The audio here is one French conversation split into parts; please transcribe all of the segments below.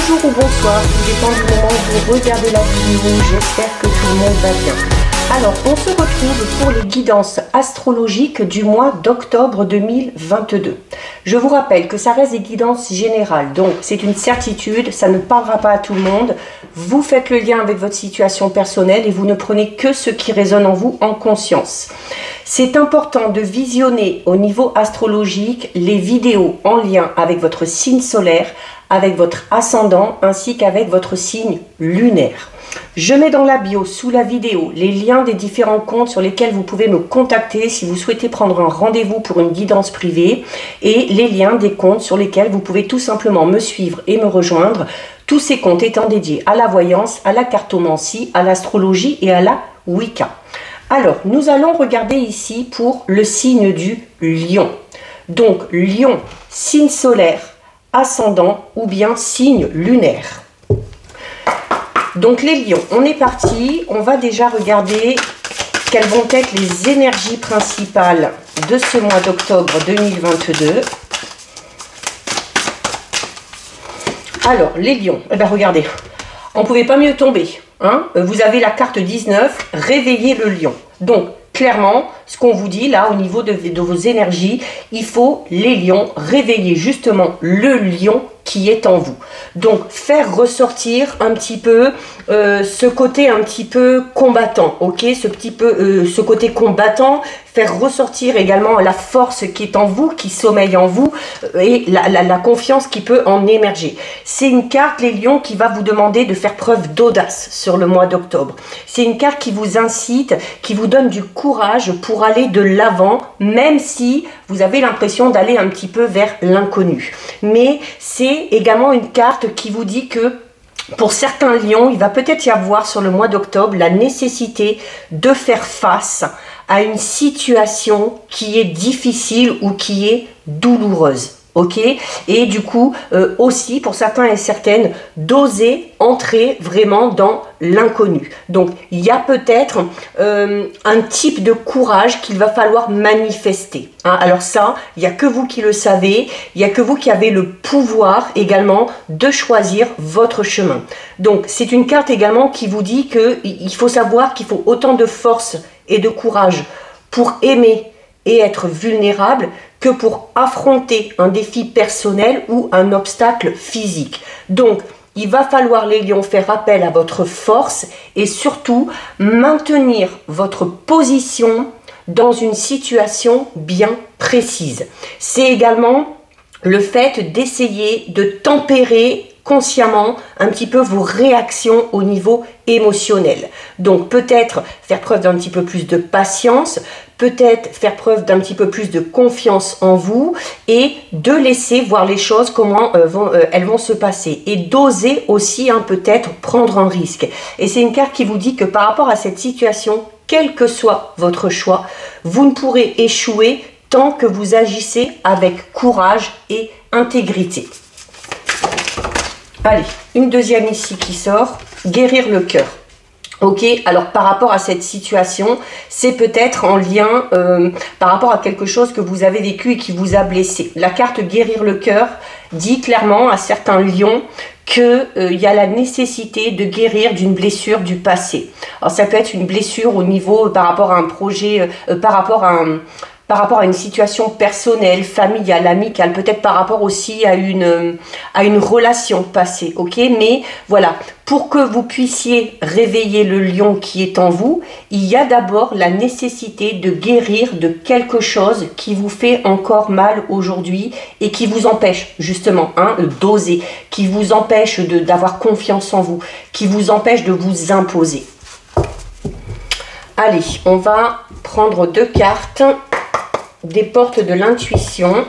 Bonjour ou bonsoir, tout dépend du moment où vous regardez la vidéo, j'espère que tout le monde va bien. Alors, on se retrouve pour les guidances astrologiques du mois d'octobre 2022. Je vous rappelle que ça reste des guidances générales, donc c'est une certitude, ça ne parlera pas à tout le monde. Vous faites le lien avec votre situation personnelle et vous ne prenez que ce qui résonne en vous en conscience. C'est important de visionner au niveau astrologique les vidéos en lien avec votre signe solaire, avec votre ascendant ainsi qu'avec votre signe lunaire. Je mets dans la bio sous la vidéo les liens des différents comptes sur lesquels vous pouvez me contacter si vous souhaitez prendre un rendez-vous pour une guidance privée et les liens des comptes sur lesquels vous pouvez tout simplement me suivre et me rejoindre. Tous ces comptes étant dédiés à la voyance, à la cartomancie, à l'astrologie et à la Wicca. Alors, nous allons regarder ici pour le signe du lion. Donc, lion, signe solaire, ascendant ou bien signe lunaire. Donc les lions, on est parti, on va déjà regarder quelles vont être les énergies principales de ce mois d'octobre 2022. Alors les lions, eh bien regardez, on ne pouvait pas mieux tomber, hein. Vous avez la carte 19, réveillez le lion. Donc clairement, ce qu'on vous dit là au niveau de vos énergies, il faut les lions réveiller justement le lion qui est en vous. Donc faire ressortir un petit peu ce côté un petit peu combattant, ok, ce côté combattant, faire ressortir également la force qui est en vous, qui sommeille en vous et la confiance qui peut en émerger. C'est une carte, les lions, qui va vous demander de faire preuve d'audace sur le mois d'octobre. C'est une carte qui vous incite, qui vous donne du courage pour aller de l'avant, même si vous avez l'impression d'aller un petit peu vers l'inconnu. Mais c'est également une carte qui vous dit que pour certains lions, il va peut-être y avoir sur le mois d'octobre la nécessité de faire face à une situation qui est difficile ou qui est douloureuse. Ok, et du coup aussi pour certains et certaines d'oser entrer vraiment dans l'inconnu. Donc il y a peut-être un type de courage qu'il va falloir manifester, hein. Alors ça, il n'y a que vous qui le savez, il n'y a que vous qui avez le pouvoir également de choisir votre chemin. Donc c'est une carte également qui vous dit qu'il faut savoir qu'il faut autant de force et de courage pour aimer et être vulnérable que pour affronter un défi personnel ou un obstacle physique. Donc, il va falloir, les lions, faire appel à votre force et surtout maintenir votre position dans une situation bien précise. C'est également le fait d'essayer de tempérer consciemment un petit peu vos réactions au niveau émotionnel. Donc peut-être faire preuve d'un petit peu plus de patience, peut-être faire preuve d'un petit peu plus de confiance en vous et de laisser voir les choses, comment elles vont se passer. Et d'oser aussi peut-être prendre un risque. Et c'est une carte qui vous dit que par rapport à cette situation, quel que soit votre choix, vous ne pourrez échouer tant que vous agissez avec courage et intégrité. Allez, une deuxième ici qui sort, guérir le cœur. Ok, alors par rapport à cette situation, c'est peut-être en lien par rapport à quelque chose que vous avez vécu et qui vous a blessé. La carte guérir le cœur dit clairement à certains lions qu'il y a la nécessité de guérir d'une blessure du passé. Alors ça peut être une blessure au niveau par rapport à un projet, par rapport à une situation personnelle, familiale, amicale, peut-être par rapport aussi à une relation passée, ok? Mais voilà, pour que vous puissiez réveiller le lion qui est en vous, il y a d'abord la nécessité de guérir de quelque chose qui vous fait encore mal aujourd'hui et qui vous empêche justement d'oser, qui vous empêche d'avoir confiance en vous, qui vous empêche de vous imposer. Allez, on va prendre deux cartes. Des portes de l'intuition.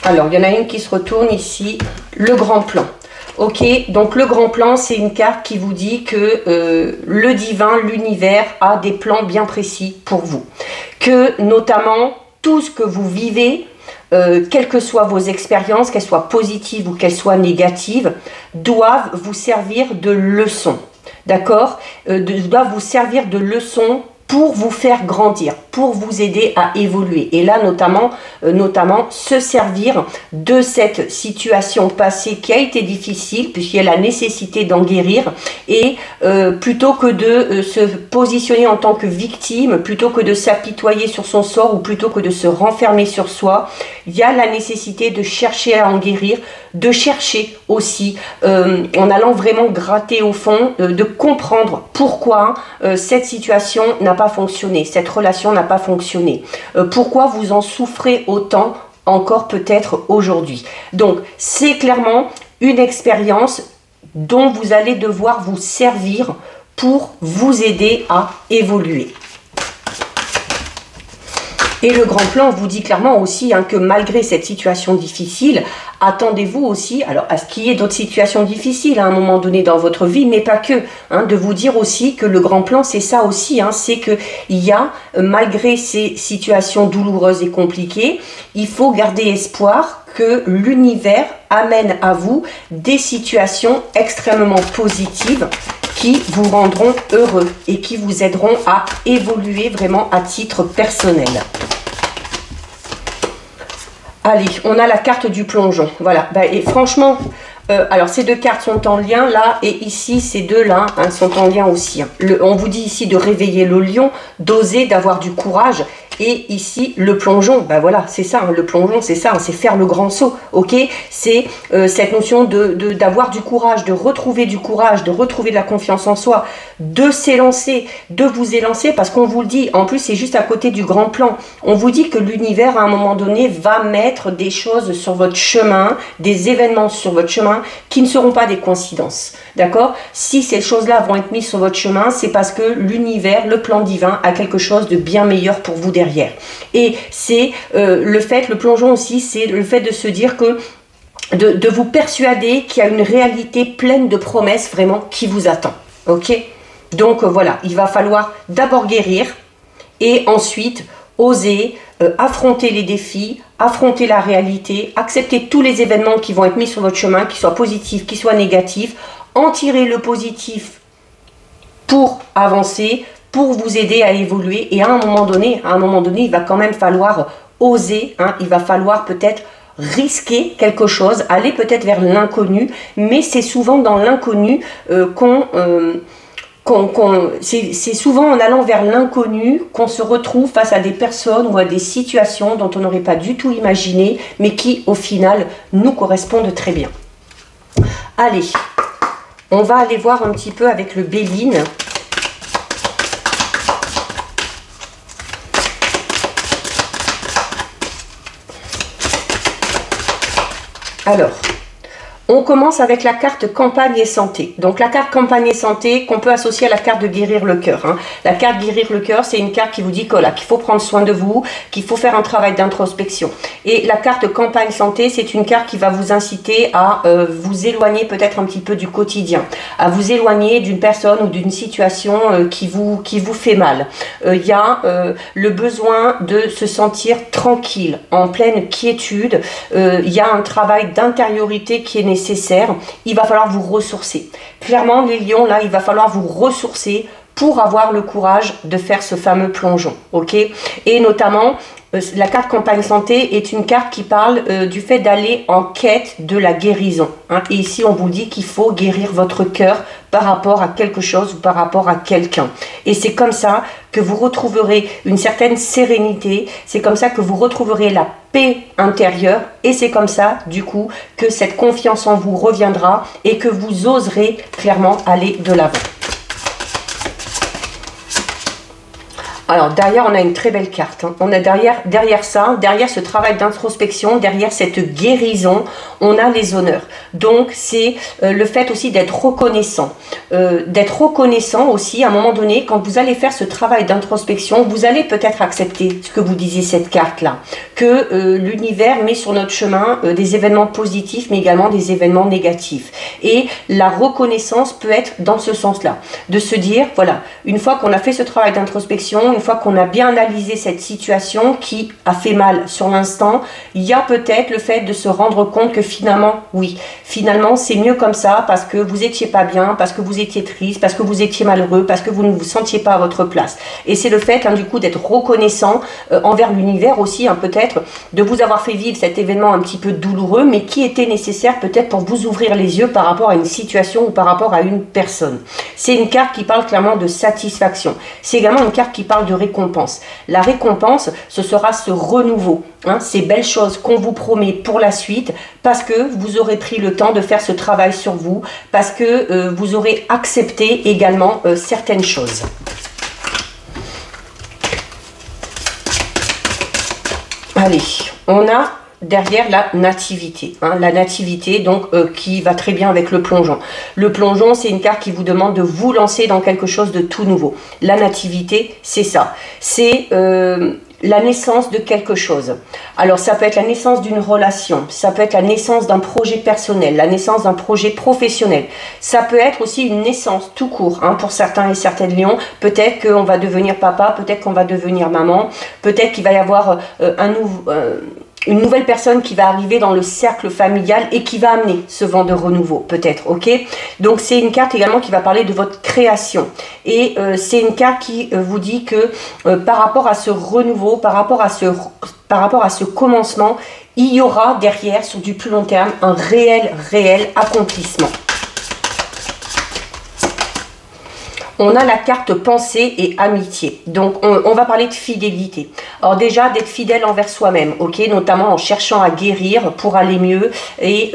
Alors, il y en a une qui se retourne ici, le grand plan. Ok, donc le grand plan, c'est une carte qui vous dit que le divin, l'univers a des plans bien précis pour vous. Que notamment, tout ce que vous vivez, quelles que soient vos expériences, qu'elles soient positives ou qu'elles soient négatives, doivent vous servir de leçon. D'accord, doivent vous servir de leçon pour vous faire grandir, pour vous aider à évoluer. Et là, notamment se servir de cette situation passée qui a été difficile, puisqu'il y a la nécessité d'en guérir, et plutôt que de se positionner en tant que victime, plutôt que de s'apitoyer sur son sort, ou plutôt que de se renfermer sur soi, il y a la nécessité de chercher à en guérir, de chercher aussi, en allant vraiment gratter au fond, de comprendre pourquoi cette situation n'a pas fonctionné, cette relation n'a pas fonctionné, pourquoi vous en souffrez autant encore peut-être aujourd'hui. Donc c'est clairement une expérience dont vous allez devoir vous servir pour vous aider à évoluer. Et le grand plan vous dit clairement aussi que malgré cette situation difficile, attendez-vous aussi, alors à ce qu'il y ait d'autres situations difficiles à un moment donné dans votre vie, mais pas que, de vous dire aussi que le grand plan c'est ça aussi, c'est qu'il y a, malgré ces situations douloureuses et compliquées, il faut garder espoir que l'univers amène à vous des situations extrêmement positives qui vous rendront heureux et qui vous aideront à évoluer vraiment à titre personnel. Allez, on a la carte du plongeon. Voilà, et franchement, alors ces deux cartes sont en lien là, et ici ces deux-là sont en lien aussi. On vous dit ici de réveiller le lion, d'oser, d'avoir du courage. Et ici, le plongeon, voilà, c'est ça, le plongeon, c'est ça, c'est faire le grand saut, ok? C'est cette notion d'avoir du courage, de retrouver du courage, de retrouver de la confiance en soi, de s'élancer, de vous élancer, parce qu'on vous le dit, en plus, c'est juste à côté du grand plan. On vous dit que l'univers, à un moment donné, va mettre des choses sur votre chemin, des événements sur votre chemin, qui ne seront pas des coïncidences, d'accord? Si ces choses-là vont être mises sur votre chemin, c'est parce que l'univers, le plan divin, a quelque chose de bien meilleur pour vous derrière. Et c'est le plongeon aussi, c'est le fait de se dire que de vous persuader qu'il y a une réalité pleine de promesses vraiment qui vous attend, ok? Donc voilà, il va falloir d'abord guérir et ensuite oser affronter les défis, affronter la réalité, accepter tous les événements qui vont être mis sur votre chemin, qu'ils soient positifs, qu'ils soient négatifs, en tirer le positif pour avancer, pour vous aider à évoluer. Et à un moment donné, il va quand même falloir oser, il va falloir peut-être risquer quelque chose, aller peut-être vers l'inconnu, mais c'est souvent dans l'inconnu c'est souvent en allant vers l'inconnu qu'on se retrouve face à des personnes ou à des situations dont on n'aurait pas du tout imaginé, mais qui au final nous correspondent très bien. Allez, on va aller voir un petit peu avec le Béline. Alors, on commence avec la carte campagne et santé. Donc la carte campagne et santé qu'on peut associer à la carte de guérir le cœur. La carte guérir le cœur, c'est une carte qui vous dit qu'il faut prendre soin de vous, qu'il faut faire un travail d'introspection. Et la carte campagne santé, c'est une carte qui va vous inciter à vous éloigner peut-être un petit peu du quotidien, à vous éloigner d'une personne ou d'une situation qui vous fait mal. Il y a le besoin de se sentir tranquille, en pleine quiétude. Il y a un travail d'intériorité qui est nécessaire. Il va falloir vous ressourcer. Clairement, les lions, là, il va falloir vous ressourcer pour avoir le courage de faire ce fameux plongeon, ok? Et notamment, la carte campagne santé est une carte qui parle du fait d'aller en quête de la guérison. Et ici, on vous dit qu'il faut guérir votre cœur par rapport à quelque chose ou par rapport à quelqu'un. Et c'est comme ça que vous retrouverez une certaine sérénité, c'est comme ça que vous retrouverez la paix intérieure, et c'est comme ça, du coup, que cette confiance en vous reviendra et que vous oserez clairement aller de l'avant. Alors derrière, on a une très belle carte. On a derrière ça, derrière ce travail d'introspection, derrière cette guérison, on a les honneurs. Donc c'est le fait aussi d'être reconnaissant. D'être reconnaissant aussi, à un moment donné, quand vous allez faire ce travail d'introspection, vous allez peut-être accepter ce que vous disiez cette carte-là. Que l'univers met sur notre chemin des événements positifs, mais également des événements négatifs. Et la reconnaissance peut être dans ce sens-là. De se dire, voilà, une fois qu'on a fait ce travail d'introspection, une fois qu'on a bien analysé cette situation qui a fait mal sur l'instant, il y a peut-être le fait de se rendre compte que finalement, oui, finalement c'est mieux comme ça parce que vous étiez pas bien, parce que vous étiez triste, parce que vous étiez malheureux, parce que vous ne vous sentiez pas à votre place. Et c'est le fait du coup d'être reconnaissant envers l'univers aussi, peut-être, de vous avoir fait vivre cet événement un petit peu douloureux, mais qui était nécessaire peut-être pour vous ouvrir les yeux par rapport à une situation ou par rapport à une personne. C'est une carte qui parle clairement de satisfaction. C'est également une carte qui parle de récompense. La récompense, ce sera ce renouveau, ces belles choses qu'on vous promet pour la suite, parce que vous aurez pris le temps de faire ce travail sur vous, parce que vous aurez accepté également certaines choses. Allez, on a derrière la nativité, la nativité donc qui va très bien avec le plongeon. Le plongeon, c'est une carte qui vous demande de vous lancer dans quelque chose de tout nouveau. La nativité, c'est ça, c'est la naissance de quelque chose. Alors ça peut être la naissance d'une relation, ça peut être la naissance d'un projet personnel, la naissance d'un projet professionnel, ça peut être aussi une naissance tout court, pour certains et certaines lions. Peut-être qu'on va devenir papa, peut-être qu'on va devenir maman, peut-être qu'il va y avoir une nouvelle personne qui va arriver dans le cercle familial et qui va amener ce vent de renouveau, peut-être, ok? Donc c'est une carte également qui va parler de votre création. Et c'est une carte qui vous dit que par rapport à ce renouveau, par rapport à ce commencement, il y aura derrière, sur du plus long terme, un réel accomplissement. On a la carte pensée et amitié. Donc, on va parler de fidélité. Alors déjà, d'être fidèle envers soi-même, ok, notamment en cherchant à guérir pour aller mieux. Et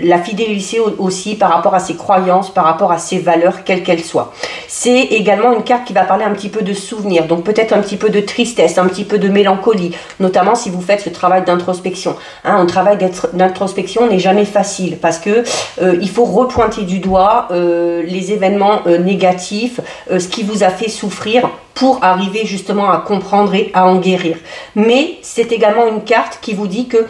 la fidélité aussi par rapport à ses croyances, par rapport à ses valeurs, quelles qu'elles soient. C'est également une carte qui va parler un petit peu de souvenirs. Donc, peut-être un petit peu de tristesse, un petit peu de mélancolie. Notamment si vous faites ce travail d'introspection. Un travail d'introspection n'est jamais facile parce que il faut repointer du doigt les événements négatifs, ce qui vous a fait souffrir pour arriver justement à comprendre et à en guérir. Mais c'est également une carte qui vous dit que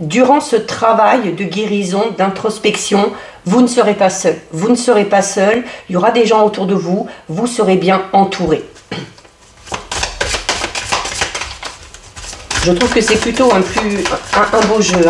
durant ce travail de guérison, d'introspection, vous ne serez pas seul. Vous ne serez pas seul, il y aura des gens autour de vous, vous serez bien entouré. Je trouve que c'est plutôt un beau jeu.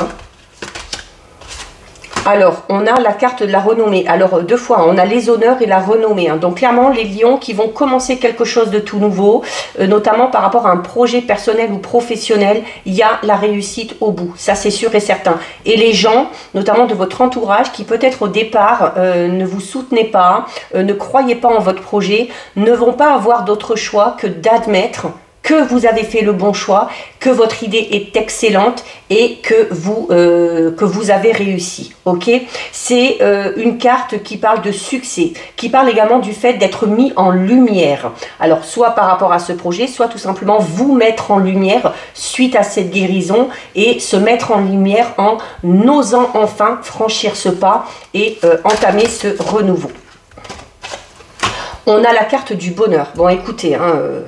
Alors, on a la carte de la renommée. Alors, deux fois, on a les honneurs et la renommée. Donc, clairement, les lions qui vont commencer quelque chose de tout nouveau, notamment par rapport à un projet personnel ou professionnel, il y a la réussite au bout. Ça, c'est sûr et certain. Et les gens, notamment de votre entourage, qui peut-être au départ ne vous soutenaient pas, ne croyaient pas en votre projet, ne vont pas avoir d'autre choix que d'admettre que vous avez fait le bon choix, que votre idée est excellente et que vous avez réussi. Ok, c'est une carte qui parle de succès, qui parle également du fait d'être mis en lumière. Alors, soit par rapport à ce projet, soit tout simplement vous mettre en lumière suite à cette guérison et se mettre en lumière en osant enfin franchir ce pas et entamer ce renouveau. On a la carte du bonheur. Bon, écoutez,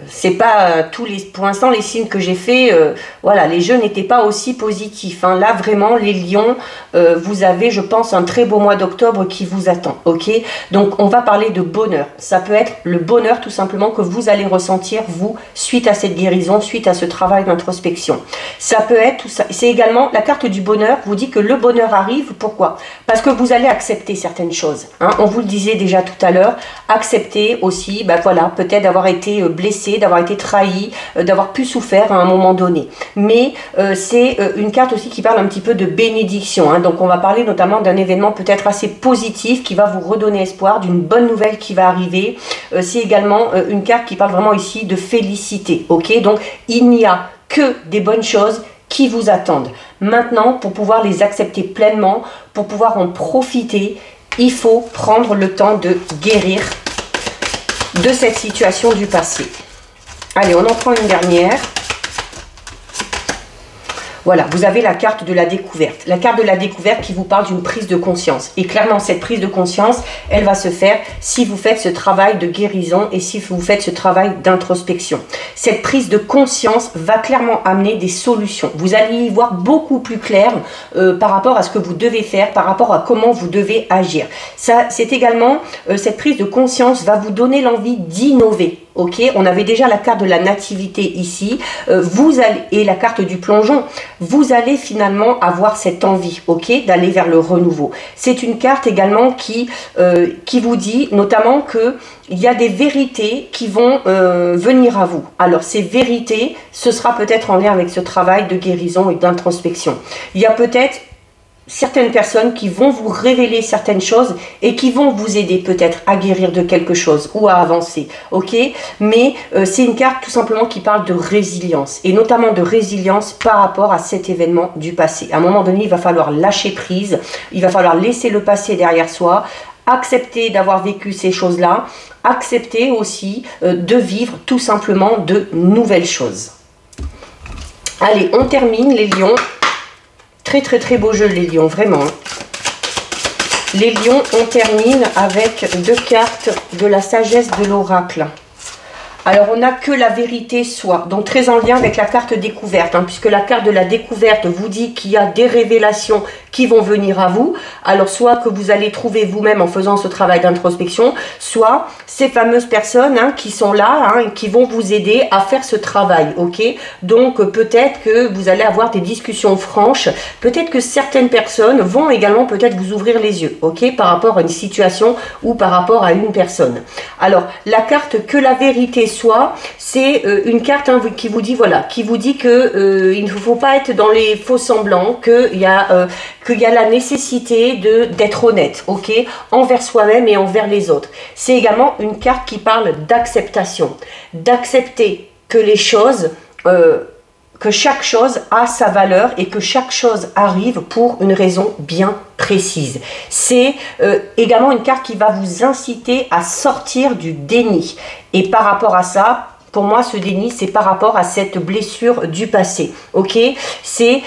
c'est pas pour l'instant les signes que j'ai fait. Voilà, les jeux n'étaient pas aussi positifs. Là, vraiment, les lions, vous avez, je pense, un très beau mois d'octobre qui vous attend. Ok, donc on va parler de bonheur. Ça peut être le bonheur tout simplement que vous allez ressentir vous suite à cette guérison, suite à ce travail d'introspection. Ça peut être tout ça. C'est également la carte du bonheur. Vous dit que le bonheur arrive. Pourquoi? Parce que vous allez accepter certaines choses. On vous le disait déjà tout à l'heure. Accepter aussi, voilà, peut-être d'avoir été blessé, d'avoir été trahi, d'avoir pu souffrir à un moment donné. Mais c'est une carte aussi qui parle un petit peu de bénédiction. Donc on va parler notamment d'un événement peut-être assez positif qui va vous redonner espoir, d'une bonne nouvelle qui va arriver. C'est également une carte qui parle vraiment ici de félicité. Ok, donc il n'y a que des bonnes choses qui vous attendent. Maintenant, pour pouvoir les accepter pleinement, pour pouvoir en profiter, il faut prendre le temps de guérir de cette situation du passé. Allez, on en prend une dernière. Voilà, vous avez la carte de la découverte. La carte de la découverte qui vous parle d'une prise de conscience. Et clairement, cette prise de conscience, elle va se faire si vous faites ce travail de guérison et si vous faites ce travail d'introspection. Cette prise de conscience va clairement amener des solutions. Vous allez y voir beaucoup plus clair par rapport à ce que vous devez faire, par rapport à comment vous devez agir. Ça, c'est également, cette prise de conscience va vous donner l'envie d'innover. Ok, on avait déjà la carte de la nativité ici, vous allez, et la carte du plongeon, vous allez finalement avoir cette envie, ok, d'aller vers le renouveau. C'est une carte également qui vous dit notamment que il y a des vérités qui vont venir à vous. Alors ces vérités, ce sera peut-être en lien avec ce travail de guérison et d'introspection. Il y a peut-être certaines personnes qui vont vous révéler certaines choses et qui vont vous aider peut-être à guérir de quelque chose ou à avancer, ok? Mais c'est une carte tout simplement qui parle de résilience et notamment de résilience par rapport à cet événement du passé. À un moment donné, il va falloir lâcher prise, il va falloir laisser le passé derrière soi, accepter d'avoir vécu ces choses-là, accepter aussi de vivre tout simplement de nouvelles choses. Allez, on termine les lions. Très beau jeu les lions, vraiment. Les lions, on termine avec 2 cartes de la sagesse de l'oracle. Alors, on n'a que la vérité soit, donc très en lien avec la carte découverte, hein, puisque la carte de la découverte vous dit qu'il y a des révélations qui vont venir à vous. Alors, soit que vous allez trouver vous-même en faisant ce travail d'introspection, soit ces fameuses personnes hein, qui sont là, hein, qui vont vous aider à faire ce travail, ok? Donc, peut-être que vous allez avoir des discussions franches, peut-être que certaines personnes vont également peut-être vous ouvrir les yeux, ok? Par rapport à une situation ou par rapport à une personne. Alors, la carte que la vérité soit, c'est une carte hein, qui vous dit voilà, qui vous dit que il ne faut pas être dans les faux semblants, qu'il y a la nécessité d'être honnête, ok, envers soi-même et envers les autres. C'est également une carte qui parle d'acceptation, d'accepter que les choses que chaque chose a sa valeur et que chaque chose arrive pour une raison bien précise. C'est également une carte qui va vous inciter à sortir du déni. Et par rapport à ça, pour moi, ce déni, c'est par rapport à cette blessure du passé, ok? Cette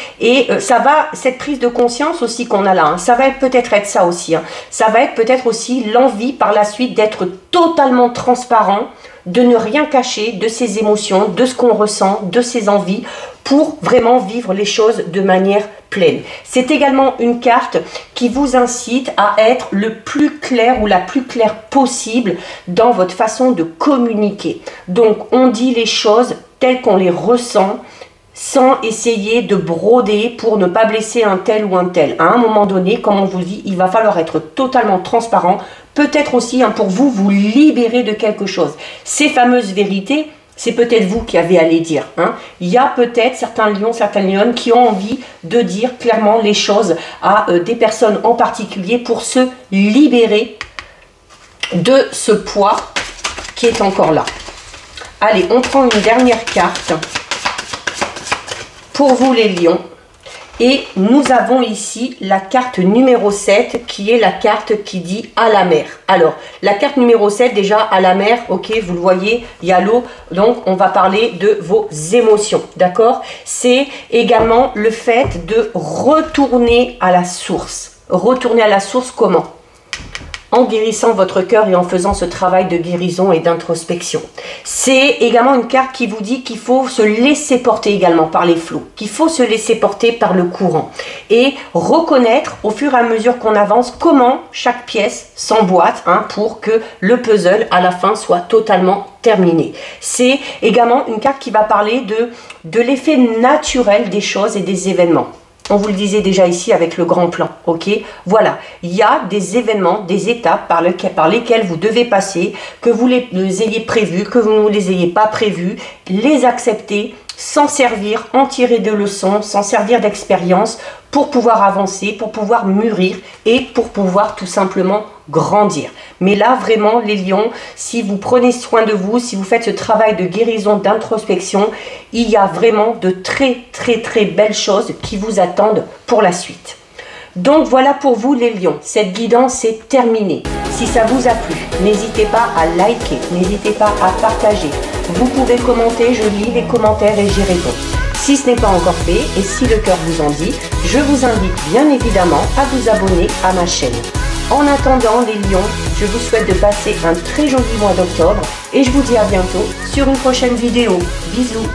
prise de conscience aussi qu'on a là, hein, ça va peut-être être ça aussi. Hein, ça va être peut-être aussi l'envie par la suite d'être totalement transparent, de ne rien cacher de ses émotions, de ce qu'on ressent, de ses envies, pour vraiment vivre les choses de manière pleine. C'est également une carte qui vous incite à être le plus clair ou la plus claire possible dans votre façon de communiquer. Donc, on dit les choses telles qu'on les ressent, sans essayer de broder pour ne pas blesser un tel ou un tel. À un moment donné, comme on vous dit, il va falloir être totalement transparent, peut-être aussi hein, pour vous libérer de quelque chose. Ces fameuses vérités, c'est peut-être vous qui avez à les dire. Hein. Il y a peut-être certains lions, certaines lionnes qui ont envie de dire clairement les choses à des personnes en particulier pour se libérer de ce poids qui est encore là. Allez, on prend une dernière carte pour vous les lions. Et nous avons ici la carte numéro 7 qui est la carte qui dit à la mer. Alors, la carte numéro 7 déjà à la mer, ok, vous le voyez, il y a l'eau, donc on va parler de vos émotions, d'accord? C'est également le fait de retourner à la source. Retourner à la source comment? En guérissant votre cœur et en faisant ce travail de guérison et d'introspection. C'est également une carte qui vous dit qu'il faut se laisser porter également par les flots, qu'il faut se laisser porter par le courant et reconnaître au fur et à mesure qu'on avance comment chaque pièce s'emboîte hein, pour que le puzzle à la fin soit totalement terminé. C'est également une carte qui va parler de l'effet naturel des choses et des événements. On vous le disait déjà ici avec le grand plan, ok? Voilà, il y a des événements, des étapes par lesquelles vous devez passer, que vous les ayez prévus, que vous ne les ayez pas prévus, les accepter, s'en servir, en tirer des leçons, s'en servir d'expérience pour pouvoir avancer, pour pouvoir mûrir et pour pouvoir tout simplement grandir. Mais là, vraiment, les lions, si vous prenez soin de vous, si vous faites ce travail de guérison, d'introspection, il y a vraiment de très belles choses qui vous attendent pour la suite. Donc voilà pour vous les lions, cette guidance est terminée. Si ça vous a plu, n'hésitez pas à liker, n'hésitez pas à partager. Vous pouvez commenter, je lis les commentaires et j'y réponds. Si ce n'est pas encore fait et si le cœur vous en dit, je vous invite bien évidemment à vous abonner à ma chaîne. En attendant les lions, je vous souhaite de passer un très joli mois d'octobre et je vous dis à bientôt sur une prochaine vidéo. Bisous.